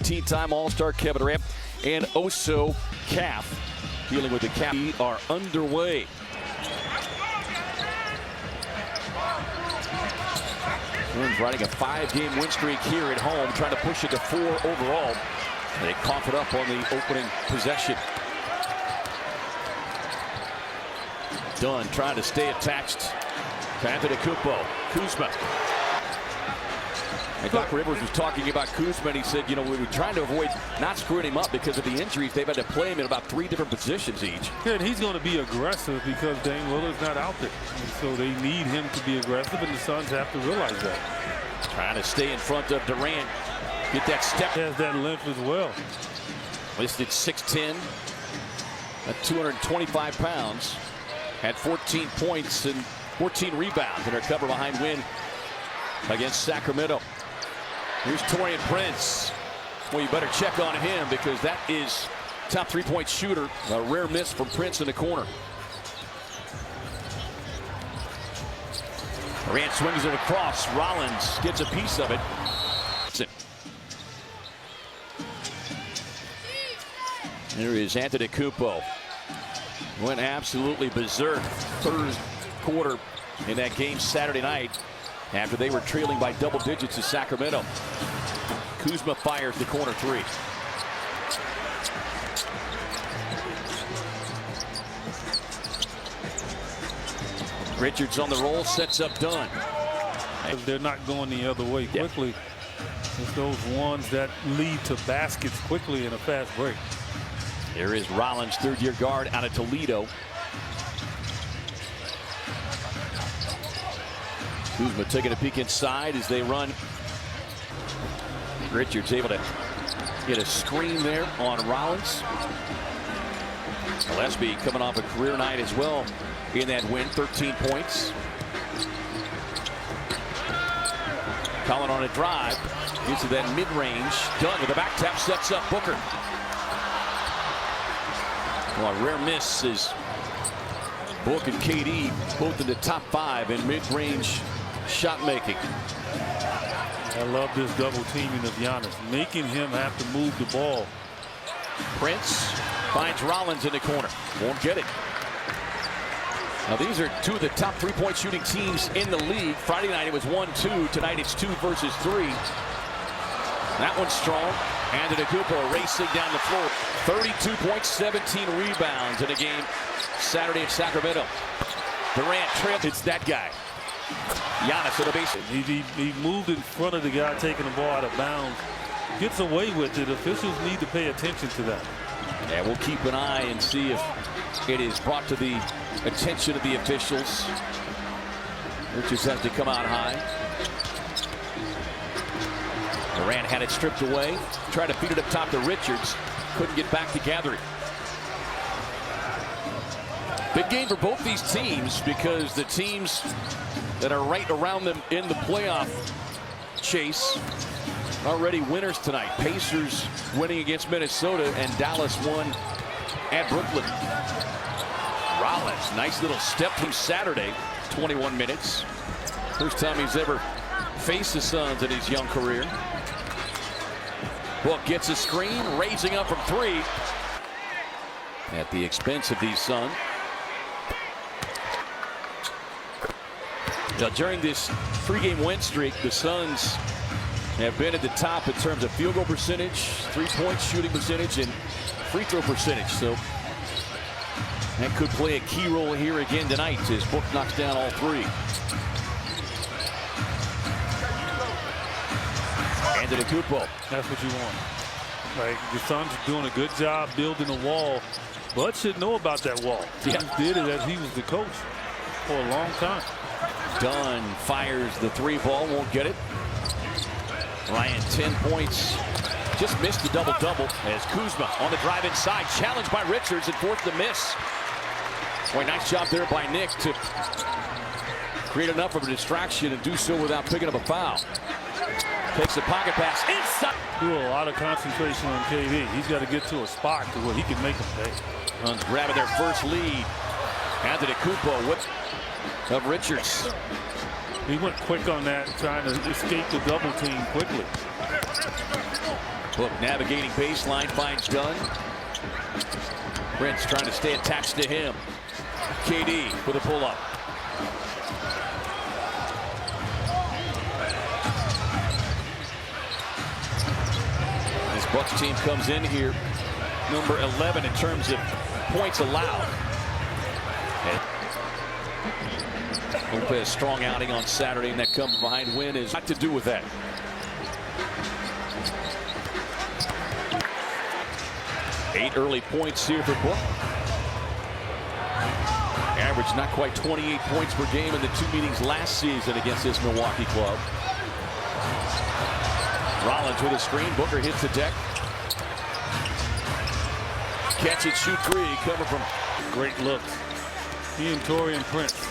15-time All-Star Kevin Durant and Oso calf. Dealing with the calf. We are underway. Suns riding a 5-game win streak here at home, trying to push it to 4 overall. And they cough it up on the opening possession. Dunn trying to stay attached to Antetokounmpo. Kuzma. And Doc Rivers was talking about Kuzma, and he said, you know, we were trying to avoid not screwing him up because of the injuries. They've had to play him in about 3 different positions each. Yeah, and he's going to be aggressive because Dame Lillard's not out there. And so they need him to be aggressive, and the Suns have to realize that. Trying to stay in front of Durant. Get that step. Has that length as well. Listed 6'10", at 225 pounds. Had 14 points and 14 rebounds in her cover behind win against Sacramento. Here's Taurean Prince. Well, you better check on him because that is top 3-point shooter. A rare miss from Prince in the corner. Durant swings it across. Rollins gets a piece of it. There is Antetokounmpo. Went absolutely berserk third quarter in that game Saturday night after they were trailing by double digits to Sacramento. Kuzma fires the corner 3. Richards on the roll, sets up Dunn. They're not going the other way quickly. Yep. It's those ones that lead to baskets quickly in a fast break. There is Rollins, third-year guard out of Toledo. Kuzma taking a peek inside as they run. Richards able to get a screen there on Rollins. Gillespie coming off a career night as well in that win, 13 points. Collin on a drive, gets to that mid-range. Dunn with the back tap, sets up Booker. Well, a rare miss is Book and KD both in the top 5 in mid-range shot making. I love this double teaming of Giannis, making him have to move the ball. Prince finds Rollins in the corner. Won't get it. Now these are 2 of the top 3-point shooting teams in the league. Friday night it was 1-2. Tonight it's 2 versus 3. That one's strong. Antetokounmpo racing down the floor. 32 points, 17 rebounds in a game Saturday in Sacramento. Durant trailed. It's that guy. Giannis at the base. He moved in front of the guy taking the ball out of bounds. Gets away with it. Officials need to pay attention to that. Yeah, we'll keep an eye and see if it is brought to the attention of the officials. Richards has to come out high. Durant had it stripped away. Tried to feed it up top to Richards. Couldn't get back to gathering. Big game for both these teams because the teams that are right around them in the playoff chase already winners tonight. Pacers winning against Minnesota and Dallas won at Brooklyn. Rollins, nice little step from Saturday. 21 minutes. First time he's ever faced the Suns in his young career. Book gets a screen, raising up from 3 at the expense of these Suns. Now, during this 3-game win streak, the Suns have been at the top in terms of field goal percentage, 3-point shooting percentage, and free throw percentage. So that could play a key role here again tonight as Book knocks down all 3. Antetokounmpo. That's what you want. Like, the Suns are doing a good job building a wall. Bud should know about that wall. He did it as he was the coach for a long time. Dunn fires the 3 ball, won't get it. Bryant 10 points. Just missed the double-double as Kuzma on the drive inside. Challenged by Richards and forced the miss. Boy, nice job there by Nick to create enough of a distraction and do so without picking up a foul. Takes the pocket pass inside. A lot of concentration on KD. He's got to get to a spot to where he can make them pay. Suns grabbing their first lead. Antetokounmpo with of Richards. He went quick on that, trying to escape the double team quickly. Book navigating baseline, finds Dunn. Prince trying to stay attached to him. KD for the pull-up. This Bucks team comes in here number 11 in terms of points allowed. Lopez strong outing on Saturday, and that come behind win is not to do with that. Eight early points here for Book. Average not quite 28 points per game in the two meetings last season against this Milwaukee club. Rollins with a screen. Booker hits the deck. Catch and shoot three coming from. Great look. He and Taurean Prince.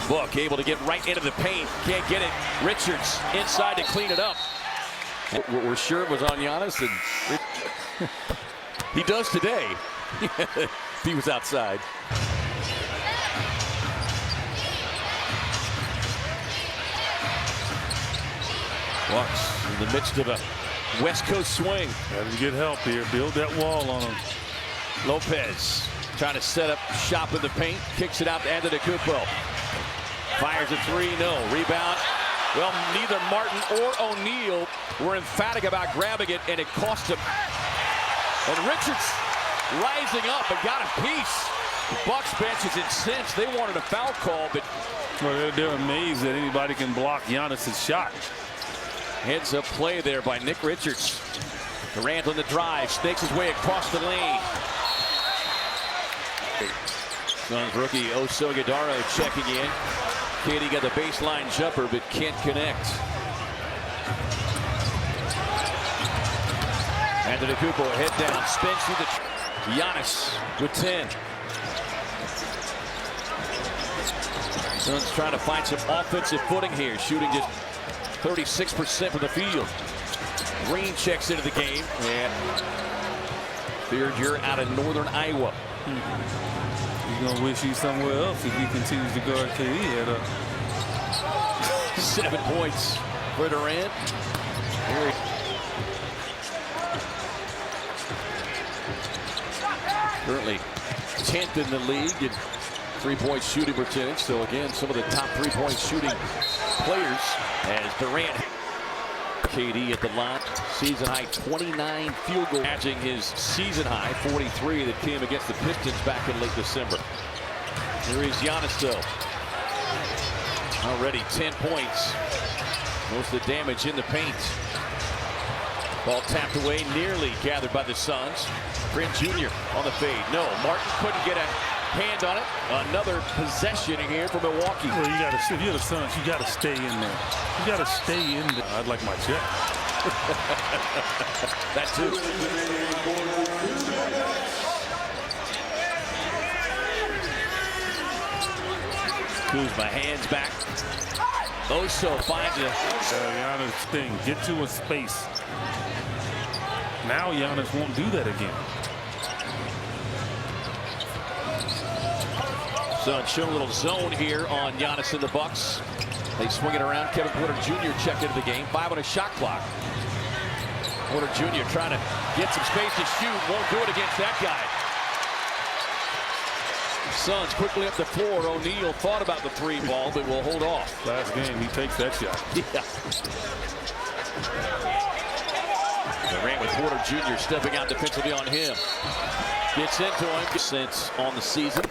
Book able to get right into the paint. Can't get it. Richards inside to clean it up. We're sure it was on Giannis, and he does today. He was outside. Bucks in the midst of a West Coast swing. Got to get help here. Build that wall on him. Lopez trying to set up shop in the paint. Kicks it out to Antetokounmpo. Fires a three. No. Rebound. Well, neither Martin or O'Neal were emphatic about grabbing it, and it cost him. And Richards rising up and got a piece. The Bucks bench is incensed. They wanted a foul call, but well, they're amazed that anybody can block Giannis' shot. Heads up play there by Nick Richards. Durant on the drive, snakes his way across the lane. Suns rookie Oso Guidaro checking in. KD got the baseline jumper, but can't connect. Antetokounmpo head down, spins through the. Giannis with 10. Suns trying to find some offensive footing here, shooting just 36% from the field. Green checks into the game, and third year out of northern Iowa. He's gonna wish he's somewhere else if he continues to guard KD at 7 points for Durant. Currently 10th in the league in three-point shooting percentage. So again, some of the top three-point shooting players as Durant. KD at the line, season high 29 field goal, matching his season high 43 that came against the Pistons back in late December. Here is Giannis though. Already 10 points. Most of the damage in the paint. Ball tapped away, nearly gathered by the Suns. Prince Jr. on the fade. No, Martin couldn't get a hand on it. Another possession here for Milwaukee. Well, you got to, if you're the Suns, you got to stay in there. You got to stay in there. I'd like my check. That too. Kuzma hands back. Oso finds it. Giannis thing. Get to a space. Now Giannis won't do that again. So show a little zone here on Giannis and the Bucks. They swing it around. Kevin Porter Jr. checked into the game. 5 on a shot clock. Porter Jr. trying to get some space to shoot. Won't do it against that guy. Suns quickly up the floor. O'Neal thought about the three ball, but will hold off. Last game, he takes that shot. Yeah. Durant with Porter Jr. stepping out defensively on him. Gets into him. Since on the season.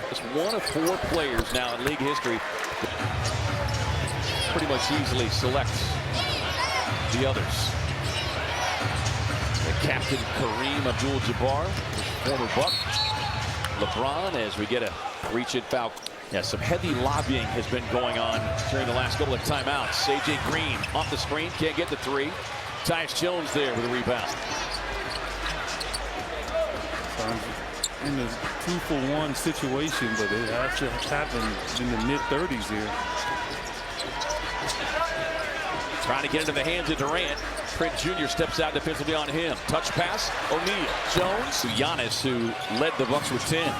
Just one of 4 players now in league history pretty much easily selects the others. The captain Kareem Abdul-Jabbar, former Buck. LeBron, as we get a reach-in foul. Yeah, some heavy lobbying has been going on during the last couple of timeouts. AJ Green off the screen, can't get the three. Tyus Jones there with a rebound. In a 2-for-1 situation, but it has to happen in the mid-30s here. Trying to get into the hands of Durant. Prince Jr. steps out defensively on him. Touch pass, O'Neal. Jones to Giannis, who led the Bucks with 10.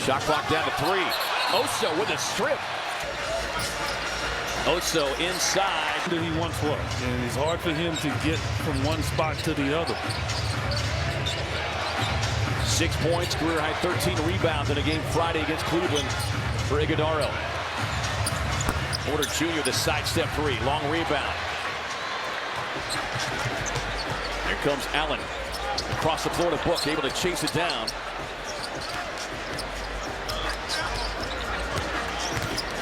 Shot clock down to 3. Oso with a strip. Oso inside. that he once was, and it's hard for him to get from one spot to the other. 6 points, career high 13 rebounds in a game Friday against Cleveland for Iguodaro. Porter Jr. the sidestep three, long rebound. Here comes Allen across the floor to Book, able to chase it down.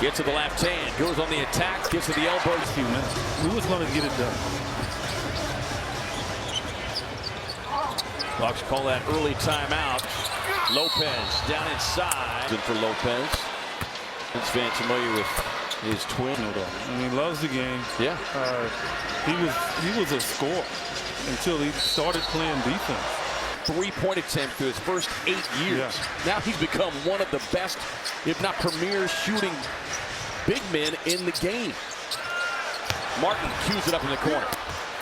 Gets to the left hand, goes on the attack, gets to the elbow. Few minutes. Who was going to get it done? Bucks call that early timeout. Lopez down inside. Good for Lopez. This fan familiar with his twin. And he loves the game. Yeah. He was a scorer until he started playing defense. 3-point attempt to his first 8 years. Yeah. Now he's become one of the best, if not premier, shooting big men in the game. Martin cues it up in the corner.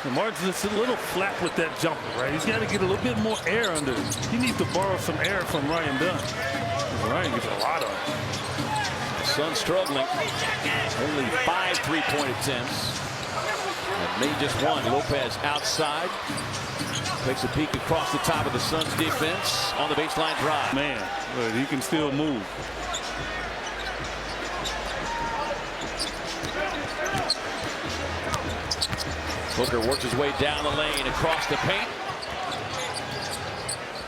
And Martin's just a little flat with that jumper, right? He's got to get a little bit more air under it. He needs to borrow some air from Ryan Dunn. Ryan gets a lot of it. The Suns struggling. Only 5 3-point attempts. And made just one. Lopez outside. Takes a peek across the top of the Suns defense on the baseline drive. Man, but he can still move. Booker works his way down the lane across the paint.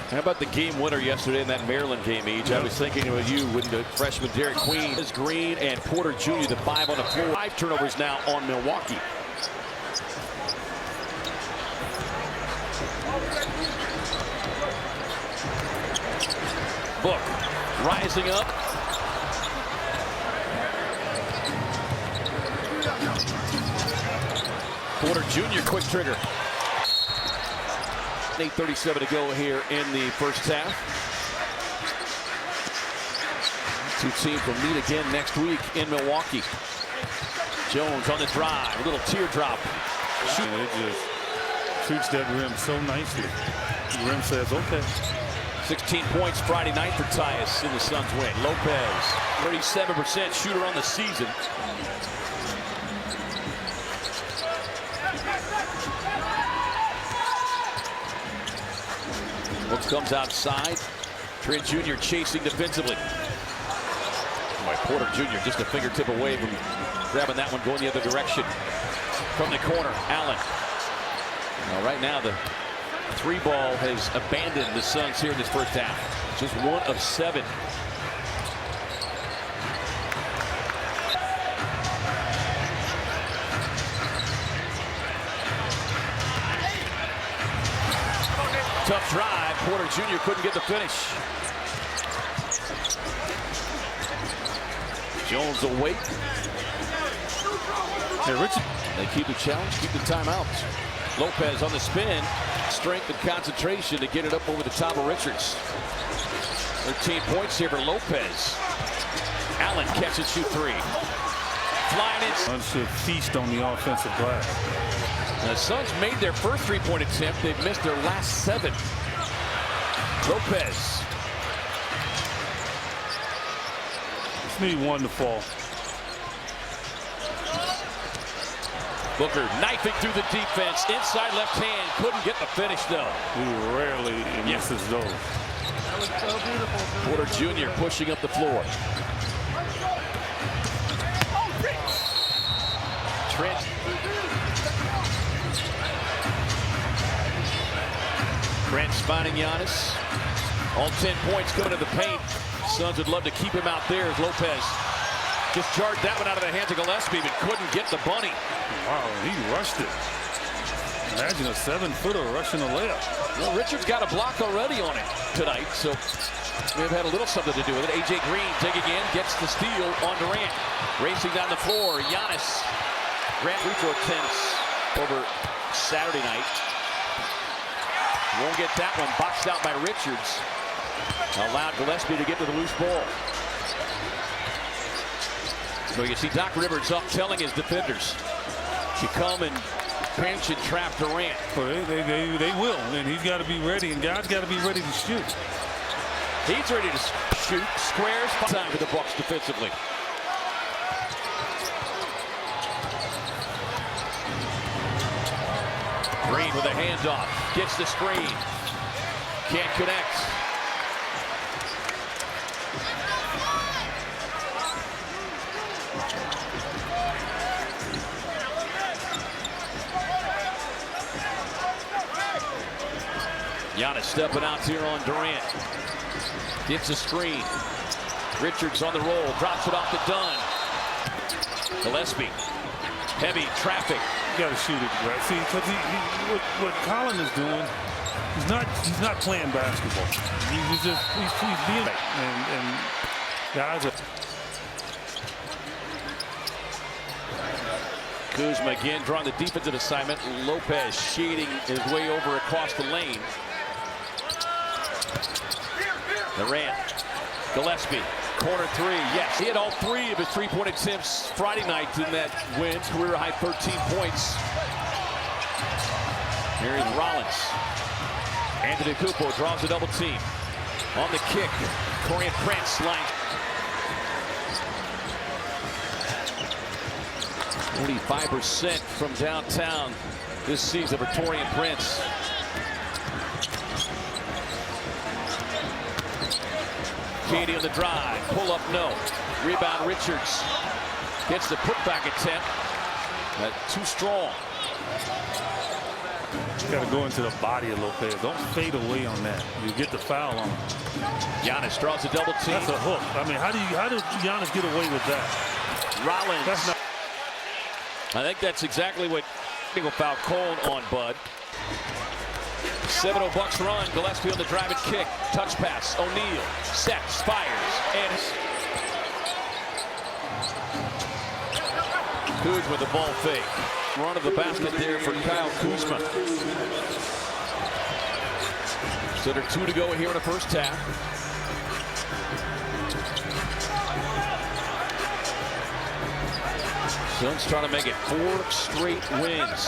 How about the game winner yesterday in that Maryland game, Each? I was thinking of you when the freshman Derek Queen is Green and Porter Jr. the 5 on the floor. 5 turnovers now on Milwaukee. Book rising up. Porter Jr. quick trigger. 8:37 to go here in the first half. Two teams will meet again next week in Milwaukee. Jones on the drive, a little teardrop. And it just shoots that rim so nicely. The rim says, okay. 16 points Friday night for Tyus in the Suns win. Lopez, 37% shooter on the season. Brooks comes outside. Trent Jr. chasing defensively. Boy, Porter Jr. just a fingertip away from grabbing that one, going the other direction. From the corner, Allen. Now, right now, the 3 ball has abandoned the Suns here in this first half. Just 1 of 7. Tough drive. Porter Jr. couldn't get the finish. Jones awake. Hey, Richard. They keep the challenge, keep the timeout. Lopez on the spin. Strength and concentration to get it up over the top of Richards. 13 points here for Lopez. Allen catch and shoot 3. Flying in. Suns should feast on the offensive glass. The Suns made their first 3-point attempt. They've missed their last 7. Lopez. Just need one to fall. Booker knifing through the defense. Inside left hand. Couldn't get the finish, though. He rarely misses those. That was so beautiful. Porter Jr. pushing up the floor. Trent. Trent's finding Giannis. All 10 points coming to the paint. Suns would love to keep him out there as Lopez just jarred that one out of the hands of Gillespie, but couldn't get the bunny. Wow, he rushed it. Imagine a 7-footer rushing a layup. Well, Richards got a block already on it tonight, so may have had a little something to do with it. A.J. Green digging in, gets the steal on Durant. Racing down the floor, Giannis. Grant free throw attempts over Saturday night. Won't get that one. Boxed out by Richards. Allowed Gillespie to get to the loose ball. So you see Doc Rivers up telling his defenders to come and pinch and trap Durant. Well, they will, and he's got to be ready, and guys got to be ready to shoot. He's ready to shoot. Squares. Time for the Bucks defensively. Irving with a handoff. Gets the screen. Can't connect. Giannis stepping out here on Durant. Gets a screen. Richards on the roll. Drops it off to Dunn. Gillespie. Heavy traffic. You got to shoot it, right? See, because what Colin is doing, he's not playing basketball. He's being and guys are. Kuzma again drawing the defensive assignment. Lopez shading his way over across the lane. Durant. Gillespie. Corner three. Yes, he had all 3 of his three-point attempts Friday night in that win. Career high 13 points. Here is Rollins. Antetokounmpo draws a double team. On the kick. Taurean Prince line. 45% from downtown this season for Taurean Prince. Katie on the drive. Pull up, no. Rebound, Richards. Gets the putback attempt. Too strong. Got to go into the body of Lopez. Don't fade away on that. You get the foul on him. Giannis draws a double team. That's a hook. I mean, how did Giannis get away with that? Rollins. That's not. I think that's exactly what will foul called on Bud. 7-0 Bucks run. Gillespie on the drive and kick. Touch pass. O'Neal sets, fires, and Kuzma with the ball fake. Run of the basket there for Kyle Kuzma. So there are 2 to go here in the first half. Suns trying to make it 4 straight wins.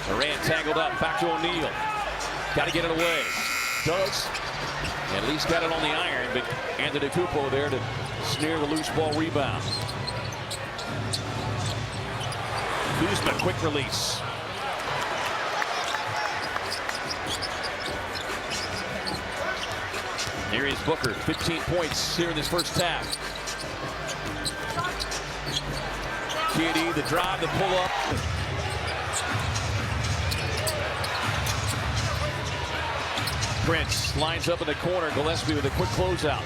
Durant tangled up, back to O'Neal. Got to get it away. Does. At least got it on the iron, but Antetokounmpo there to snare the loose ball rebound. Kuzma, quick release. Here is Booker, 15 points here in this first half. KD, the drive, the pull up. Prince lines up in the corner. Gillespie with a quick closeout.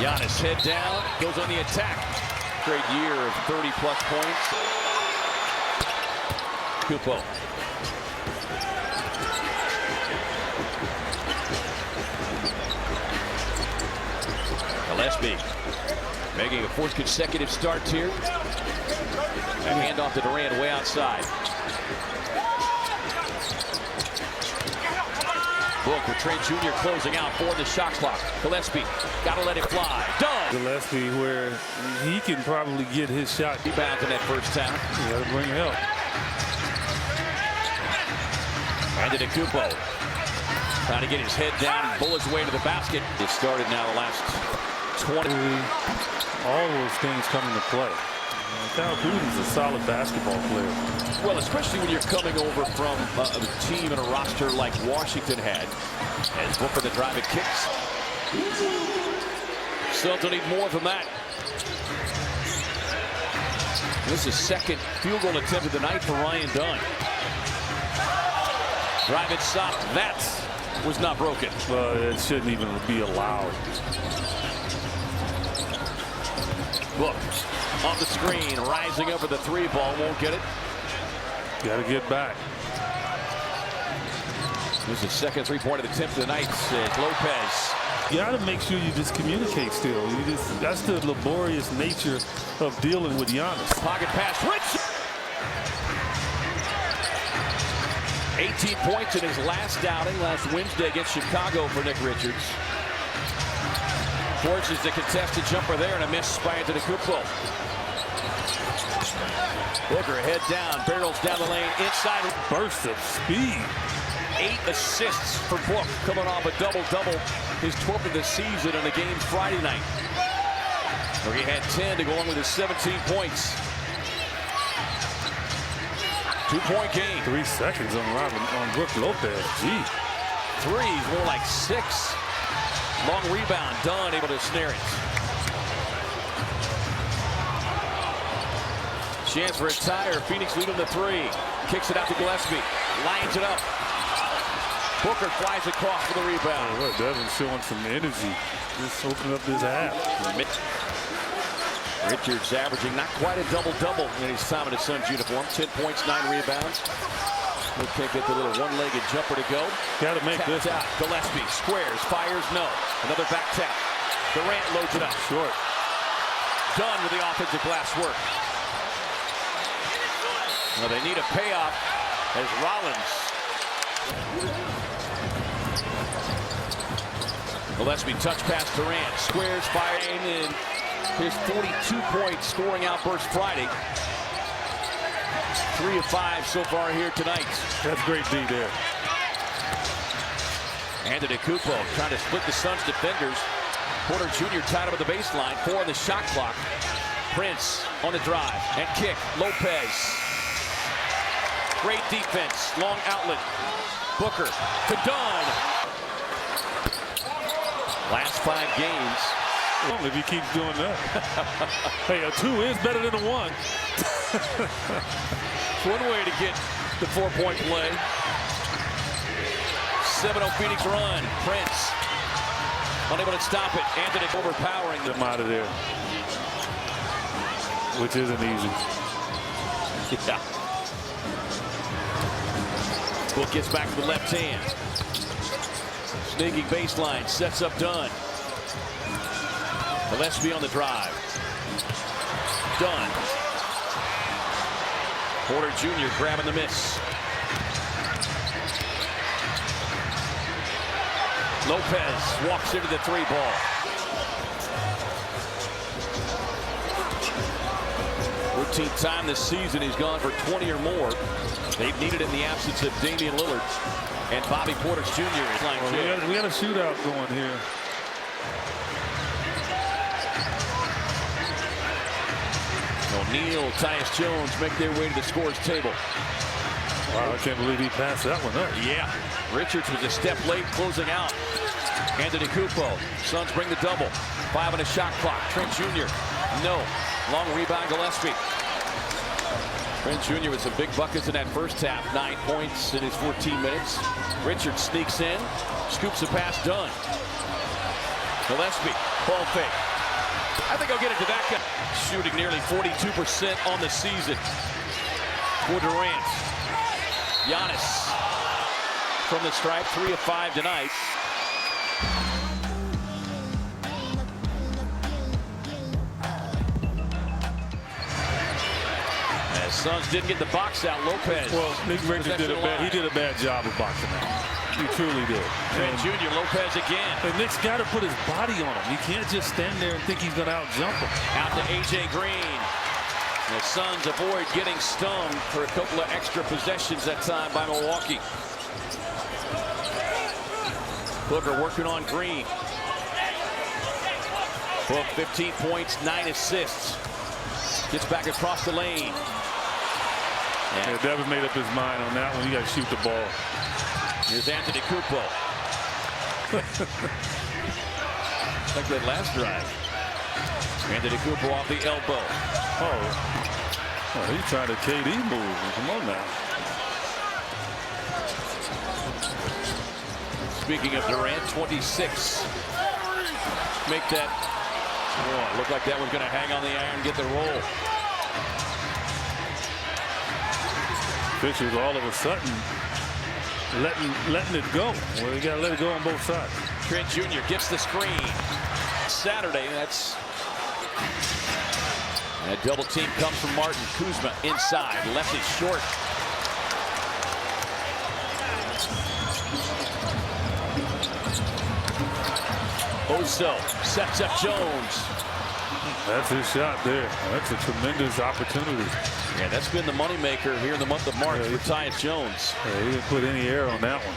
Giannis head down, goes on the attack. Great year of 30-plus points. Kupo. Gillespie making a 4th consecutive start here. And hand off to Durant way outside. Book with Trey Jr. closing out for the shot clock. Gillespie got to let it fly. Done. Gillespie where he can probably get his shot. Rebounds in that first half. You got to bring help. Antetokounmpo trying to get his head down and pull his way to the basket. It started now the last 20. All those things come into play. Kyle Kuzma's a solid basketball player. Well, especially when you're coming over from a team and a roster like Washington had. As Booker the drive and kicks. Suns will need more from that. This is 2nd field goal attempt of the night for Ryan Dunn. Drive it shot. That was not broken. It shouldn't even be allowed. Book off the screen, rising over the 3 ball, won't get it. Got to get back. This is 2nd 3-point attempt of the night. Lopez. You got to make sure you just communicate still. That's the laborious nature of dealing with Giannis. Pocket pass, Rich. 18 points in his last outing last Wednesday against Chicago for Nick Richards. Forces the contested jumper there and a miss by Antetokounmpo. Booker head down, barrels down the lane, inside. Burst of speed. 8 assists for Book, coming off a double-double, his 12th of the season in the game Friday night. where he had 10 to go along with his 17 points. 2-point game. 3 seconds on Brook Lopez. Gee. Threes, more like 6. Long rebound, Dunn able to snare it. Chance for a tie. Phoenix lead on the 3. Kicks it out to Gillespie. Lines it up. Booker flies across for the rebound. Oh, look, Devin's showing some energy. Just opening up his half. Richards averaging not quite a double-double in his time in his Suns uniform. 10 points, 9 rebounds. They can't get the little one-legged jumper to go. Got to make Tapped this out. Gillespie squares, fires, no. Another back tap. Durant loads it up. Short. Done with the offensive glass work. Well, they need a payoff as Rollins. Gillespie touch pass Durant. Squares, firing in his 42-point scoring outburst Friday. 3 of 5 so far here tonight. That's great D there. Antetokounmpo trying to split the Suns defenders. Porter Jr. tied up at the baseline. 4 on the shot clock. Prince on the drive and kick. Lopez. Great defense. Long outlet. Booker to Dunn. Last 5 games. If he keeps doing that. Hey, a 2 is better than a 1. One way to get the 4-point play. 7-0 Phoenix run. Prince unable to stop it. Anthony overpowering them out of there, which isn't easy. Yeah. Book gets back to the left hand. Sneaking baseline, sets up Dunn. Gillespie on the drive. Dunn. Porter Jr. grabbing the miss. Lopez walks into the 3 ball. Routine time this season, he's gone for 20 or more. They've needed in the absence of Damian Lillard and Bobby Portis Jr. is line we got a shootout going here. O'Neal, Tyus Jones make their way to the scorer's table. Wow, I can't believe he passed that one up. Yeah. Richards was a step late closing out. Antetokounmpo. Suns bring the double. 5 on the shot clock. Trent Jr. No. Long rebound Gillespie. Trent Jr. with some big buckets in that first half. 9 points in his 14 minutes. Richards sneaks in. Scoops a pass. Done. Gillespie. Ball fake. I think I'll get it to that guy. Shooting nearly 42% on the season for Durant. Giannis from the stripe, 3 of 5 tonight. As Suns didn't get the box out, Lopez. Well, Nick Richards did a bad job of boxing out. He truly did. Trent Jr. Lopez again. The Knicks got to put his body on him. He can't just stand there and think he's going to out-jump him. Out to A.J. Green. The Suns avoid getting stung for a couple of extra possessions that time by Milwaukee. Booker working on Green. Book 15 points, 9 assists. Gets back across the lane. Yeah, Devin made up his mind on that one. You got to shoot the ball. Here's Antetokounmpo. Like that last drive. Antetokounmpo off the elbow. Oh, he's trying to KD move. Come on now. Speaking of Durant, 26. Make that. Oh, looked like that was going to hang on the iron, get the roll. Fisher's all of a sudden letting it go. Well, you got to let it go on both sides. Trent Jr. gets the screen. Saturday, that's. That double team comes from Martin. Kuzma inside. Left it short. Oso sets up Jones. That's his shot there. That's a tremendous opportunity. Yeah, that's been the moneymaker here in the month of March for Tyus Jones. Yeah, he didn't put any air on that one.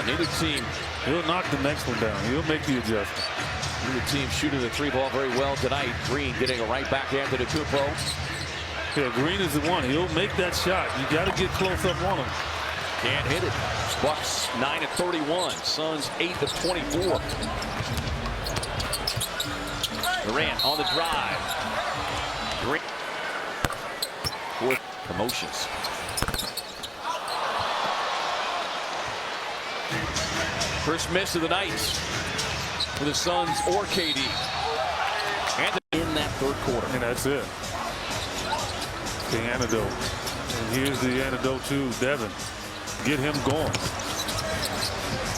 Neither team. He'll knock the next one down. He'll make the adjustment. The team shooting the three ball very well tonight. Green getting a right back after the Kupo. Yeah, Green is the one. He'll make that shot. You got to get close up on him. Can't hit it. Bucks 9 of 31. Suns 8 of 24. Durant on the drive. Green. Fourth promotions. First miss of the night for the Suns or KD. And in that third quarter. And that's it. The antidote. And here's the antidote to Devin. Get him going.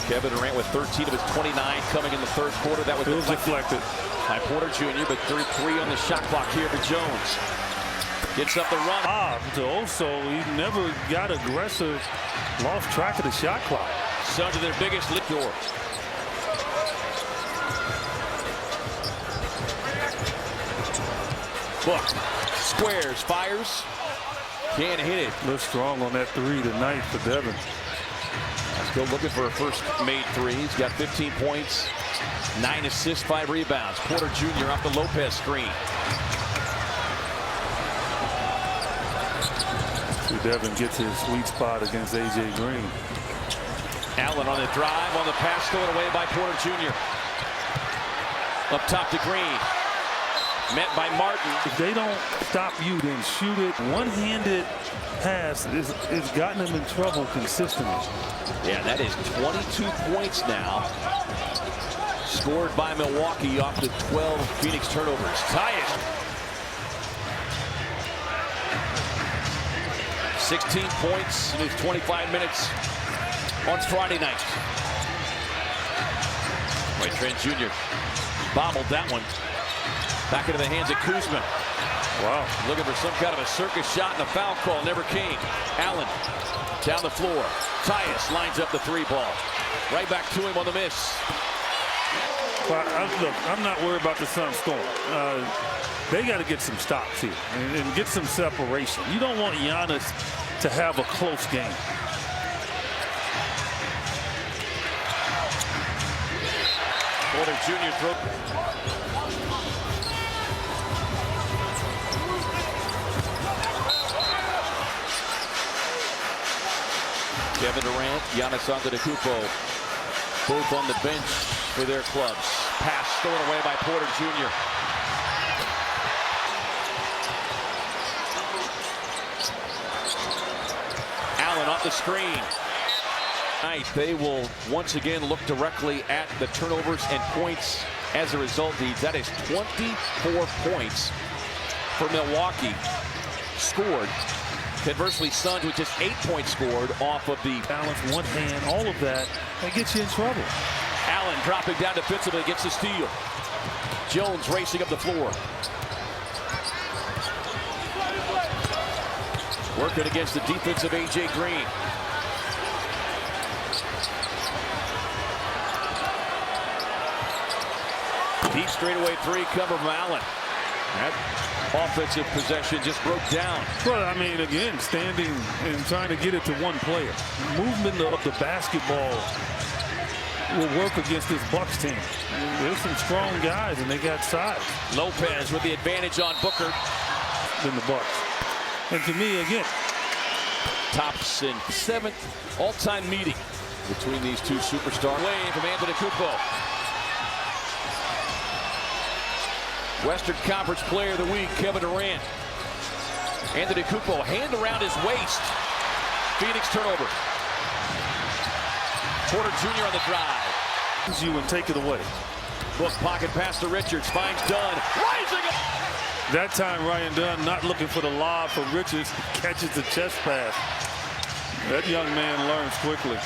Kevin Durant with 13 of his 29 coming in the third quarter. That was deflected by Porter Jr., but 3 on the shot clock here for Jones. Gets up the run. To also, he never got aggressive. Lost track of the shot clock. Suns are their biggest lead door. Book squares, fires, can't hit it. Looks strong on that three tonight for Devin. Still looking for a first made three. He's got 15 points, 9 assists, 5 rebounds. Porter Jr. off the Lopez screen. Devin gets his sweet spot against A.J. Green. Allen on the drive, on the pass, stolen away by Porter Jr. Up top to Green. Met by Martin. If they don't stop you, then shoot it. One-handed pass is gotten him in trouble consistently. Yeah, that is 22 points now. Scored by Milwaukee off the 12 Phoenix turnovers. Tie it. 16 points in his 25 minutes on Friday night. Wait, Trent Jr. bobbled that one. Back into the hands of Kuzma. Wow. Looking for some kind of a circus shot, and a foul call never came. Allen down the floor. Tyus lines up the three ball. Right back to him on the miss. Well, look, I'm not worried about the Suns scoring. They got to get some stops here and get some separation. You don't want Giannis to have a close game. Porter Jr. throw. Kevin Durant, Giannis Antetokounmpo, both on the bench for their clubs. Pass stolen away by Porter Jr. Allen off the screen. They will once again look directly at the turnovers and points as a result. That is 24 points for Milwaukee scored. Conversely, Suns with just 8 points scored off of the balance, one hand, all of that gets you in trouble. Allen dropping down defensively, gets the steal. Jones racing up the floor. Working against the defense of A.J. Green. Deep straightaway three cover from Allen. That offensive possession just broke down. Well, I mean, again, standing and trying to get it to one player. Movement of the basketball will work against this Bucks team. There's some strong guys, and they got size. Lopez with the advantage on Booker. Than the Bucks. And to me, again, tops in 7th all-time meeting between these two superstars. Away from Antetokounmpo. Western Conference Player of the Week, Kevin Durant. Antetokounmpo, hand around his waist. Phoenix turnover. Porter Jr. on the drive. You and take it away. Book pocket pass to Richards, finds Dunn. Rising up. That time, Ryan Dunn not looking for the lob for Richards. Catches the chest pass. That young man learns quickly.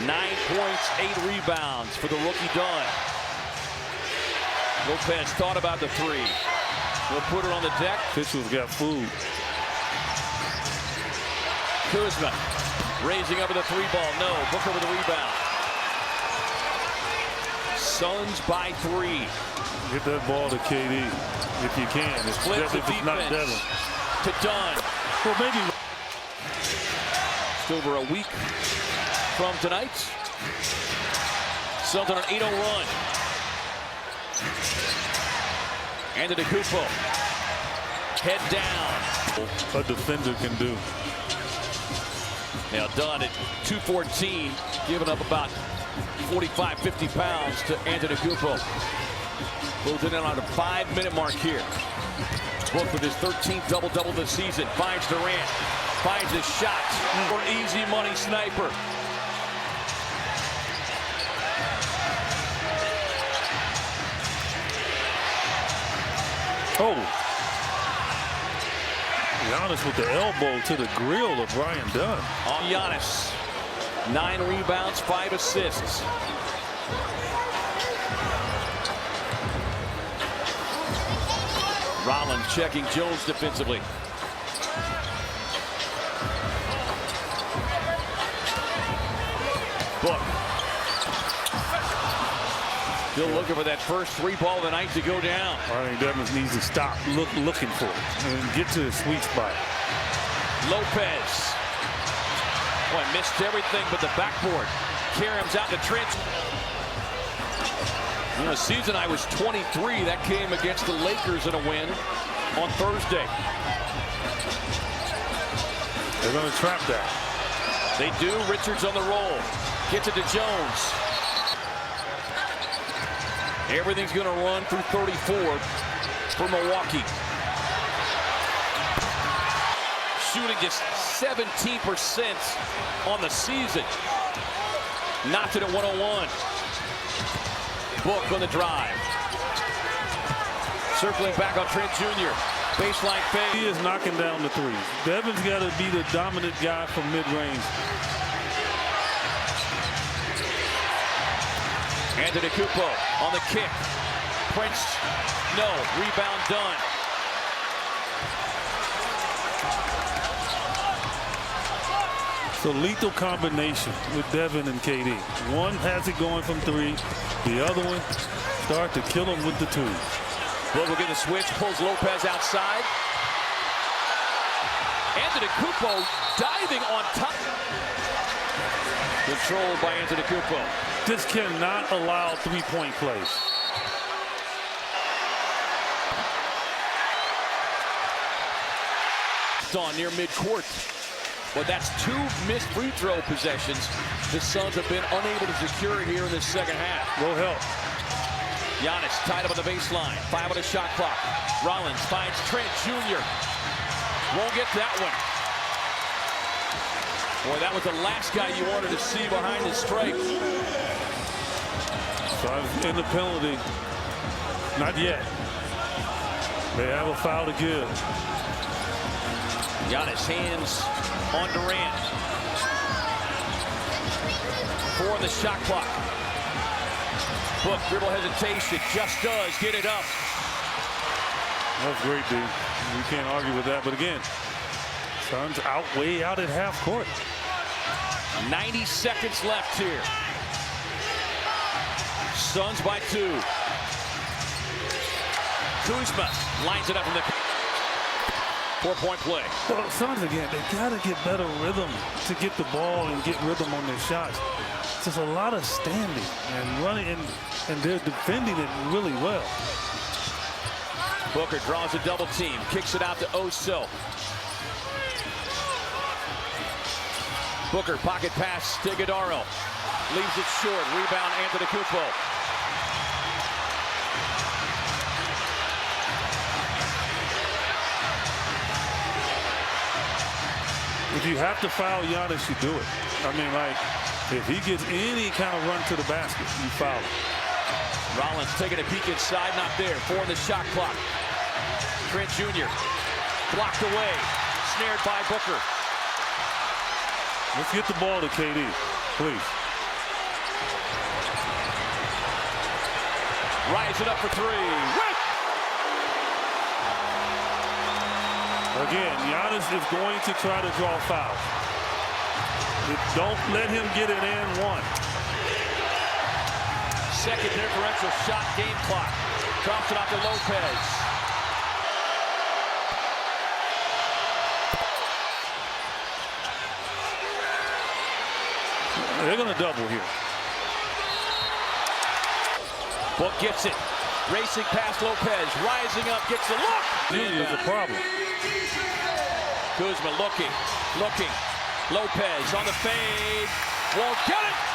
9 points, 8 rebounds for the rookie Dunn. Lopez thought about the three. He'll put it on the deck. Officials got food. Kuzma raising up with a three ball. No. Booker with a rebound. Suns by 3. Get that ball to KD if you can. Splits the defense not Devin. to Dunn. Well, maybe. Just over a week from tonight. Suns on an 8-0 run. Antetokounmpo. Head down. A defender can do. Now done at 214, giving up about 45, 50 pounds to Antetokounmpo. Closing in on a 5-minute mark here. Book with his 13th double-double this season. Finds Durant. Finds his shot for easy money sniper. Oh. Giannis with the elbow to the grill of Brian Dunn. On Giannis. 9 rebounds, 5 assists. Rollins checking Jones defensively. Book. Still looking for that first 3 ball of the night to go down. I think Devin needs to stop looking for it and get to the sweet spot. Lopez. Boy, missed everything but the backboard. Karam's out to Trent. In the season I was 23. That came against the Lakers in a win on Thursday. They're going to trap that. They do. Richards on the roll. Gets it to Jones. Everything's going to run through 34 for Milwaukee. Shooting just 17% on the season. Knocked it at 101. Book on the drive. Circling back on Trent Jr. Baseline fade. He is knocking down the threes. Devin's got to be the dominant guy from mid-range. Antetokounmpo on the kick. Prince, no. Rebound done. It's a lethal combination with Devin and KD. One has it going from 3. The other one start to kill him with the 2. Book will get the switch. Pulls Lopez outside. Antetokounmpo diving on top. Controlled by Antetokounmpo. Just cannot allow 3-point plays. On near midcourt. But that's 2 missed free throw possessions the Suns have been unable to secure here in the second half. No help. Giannis tied up on the baseline. 5 on the shot clock. Rollins finds Trent Jr. Won't get that one. Boy, that was the last guy you wanted to see behind the stripe. Suns in the penalty. Not yet. They have a foul to give. Giannis hands on Durant. 4 on the shot clock. Book dribble hesitation. Just does get it up. That's great, dude. You can't argue with that. But again, Suns way out at half court. 90 seconds left here. Suns by 2. Kuzma lines it up in the 4-point play. Well, Suns again, they got to get better rhythm to get the ball and get rhythm on their shots. Just a lot of standing and running, and they're defending it really well. Booker draws a double team, kicks it out to Oso. Booker pocket pass to Iguodaro. Leaves it short. Rebound Antetokounmpo. If you have to foul Giannis, you do it. I mean, like, if he gets any kind of run to the basket, you foul him. Rollins taking a peek inside, not there. 4 on the shot clock. Trent Jr. blocked away. Snared by Booker. Let's get the ball to KD, please. Rising up for 3. Again, Giannis is going to try to draw fouls. Don't let him get an and 1. Second differential shot, game clock. Drops it off to Lopez. They're going to double here. Book gets it. Racing past Lopez. Rising up. Gets the look. Really is a problem. Kuzma looking. Lopez on the fade. Won't get it.